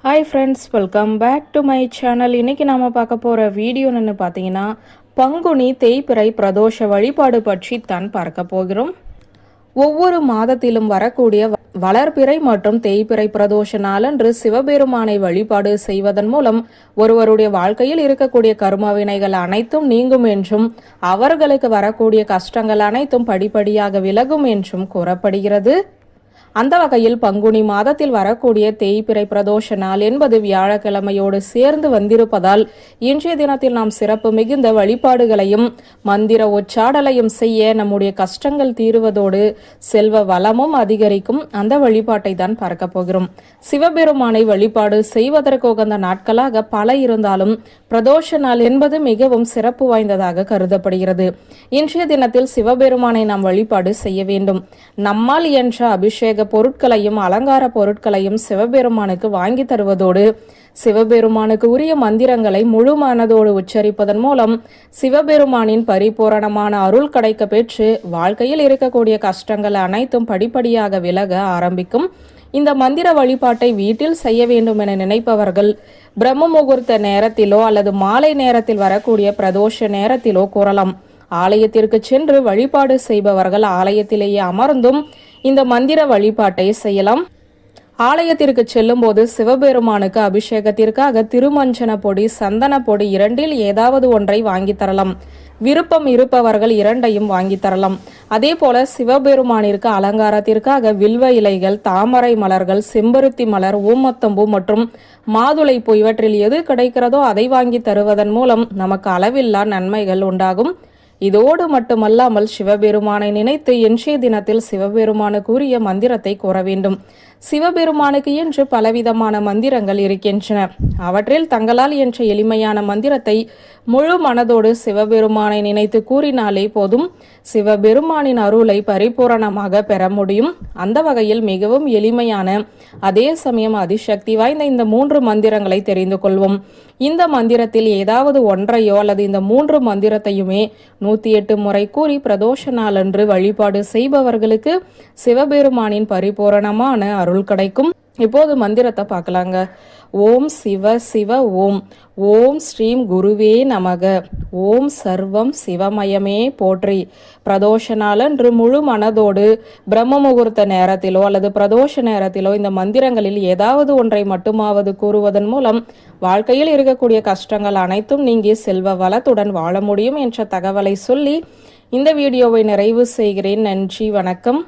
Hi friends, welcome back to my channel. இன்றைக்கி நாம் பார்க்க போகிற வீடியோ என்னென்னு பார்த்தீங்கன்னா, பங்குனி தேய்பிறை பிரதோஷ வழிபாடு பற்றி தான் பார்க்க போகிறோம். ஒவ்வொரு மாதத்திலும் வரக்கூடிய வளர்பிறை மற்றும் தேய்பிறை பிரதோஷ நாளன்று சிவபெருமானை வழிபாடு செய்வதன் மூலம் ஒருவருடைய வாழ்க்கையில் இருக்கக்கூடிய கர்ம வினைகள் அனைத்தும் நீங்கும் என்றும் அவர்களுக்கு வரக்கூடிய கஷ்டங்கள் அனைத்தும் படிப்படியாக விலகும் என்றும் கூறப்படுகிறது. அந்த வகையில் பங்குனி மாதத்தில் வரக்கூடிய தேய்பிறை பிரதோஷ நாள் என்பது வியாழக்கிழமையோடு சேர்ந்து வந்திருப்பதால் இன்றைய தினத்தில் நாம் சிறப்பு மிகுந்த வழிபாடுகளையும் மந்திர உச்சாடலையும் செய்ய நம்முடைய கஷ்டங்கள் தீருவதோடு செல்வ வளமும் அதிகரிக்கும் அந்த வழிபாட்டை தான் பார்க்க போகிறோம். சிவபெருமானை வழிபாடு செய்வதற்கு உகந்த நாட்களாக பல இருந்தாலும் பிரதோஷ நாள் என்பது மிகவும் சிறப்பு வாய்ந்ததாக கருதப்படுகிறது. இன்றைய தினத்தில் சிவபெருமானை நாம் வழிபாடு செய்ய வேண்டும். நம்மால் என்ற அபிஷேக பொருட்களையும் அலங்கார பொருட்களையும் சிவபெருமானுக்கு வாங்கி தருவதோடு சிவபெருமானுக்கு உரிய மந்திரங்களை முழு மனதோடு உச்சரிப்பதன் மூலம் சிவபெருமானின் பரிபூரணமான அருள் கிடைக்க பெற்று வாழ்க்கையில் இருக்கக்கூடிய கஷ்டங்கள் அனைத்தும் படிப்படியாக விலக ஆரம்பிக்கும். இந்த மந்திர வழிபாட்டை வீட்டில் செய்ய வேண்டும் என நினைப்பவர்கள் பிரம்ம முகூர்த்த நேரத்திலோ அல்லது மாலை நேரத்தில் வரக்கூடிய பிரதோஷ நேரத்திலோ கூறலாம். ஆலயத்திற்கு சென்று வழிபாடு செய்பவர்கள் ஆலயத்திலேயே அமர்ந்தும் இந்த மந்திர வழிபாட்டை செய்யலாம். ஆலயத்திற்கு செல்லும் போது சிவபெருமானுக்கு அபிஷேகத்திற்காக திருமஞ்சன பொடி, சந்தன பொடி இரண்டில் ஏதாவது ஒன்றை வாங்கி தரலாம். விருப்பம் இருப்பவர்கள் இரண்டையும் வாங்கி தரலாம். அதே போல சிவபெருமானிற்கு அலங்காரத்திற்காக வில்வ இலைகள், தாமரை மலர்கள், செம்பருத்தி மலர், ஊமத்தம்பூ மற்றும் மாதுளை பூ இவற்றில் எது கிடைக்கிறதோ அதை வாங்கி தருவதன் மூலம் நமக்கு அளவில்லா நன்மைகள் உண்டாகும். இதோடு மட்டுமல்லாமல் சிவபெருமானை நினைத்து இன்றைய தினத்தில் சிவபெருமானுக்கு உரிய மந்திரத்தை கூற வேண்டும். சிவபெருமானுக்கு என்று பலவிதமான மந்திரங்கள் இருக்கின்றன. அவற்றில் தங்களால் என்ற எளிமையான மந்திரத்தை முழு மனதோடு சிவபெருமானை நினைத்து கூறினாலே போதும் சிவபெருமானின் அருளை பரிபூரணமாக பெற முடியும். அந்த வகையில் மிகவும் எளிமையான அதே சமயம் அதிசக்தி வாய்ந்த இந்த 3 மந்திரங்களை தெரிந்து கொள்வோம். இந்த மந்திரத்தில் ஏதாவது ஒன்றையோ அல்லது இந்த 3 மந்திரத்தையுமே 108 முறை கூறி பிரதோஷ நாளன்று வழிபாடு செய்பவர்களுக்கு சிவபெருமானின் பரிபூரணமான அருள் கிடைக்கும். இப்போது மந்திரத்தை பார்க்கலாங்க. ஓம் சிவ சிவ ஓம். ஓம் ஸ்ரீம் குருவே நமக. ஓம் சர்வம் சிவமயமே போற்றி. பிரதோஷ நாளன்று முழு மனதோடு பிரம்ம முகூர்த்த நேரத்திலோ அல்லது பிரதோஷ நேரத்திலோ இந்த மந்திரங்களில் ஏதாவது ஒன்றை மட்டுமாவது கூறுவதன் மூலம் வாழ்க்கையில் இருக்கக்கூடிய கஷ்டங்கள் அனைத்தும் நீங்கி செல்வ வளத்துடன் வாழ முடியும் என்ற தகவலை சொல்லி இந்த வீடியோவை நிறைவு செய்கிறேன். நன்றி, வணக்கம்.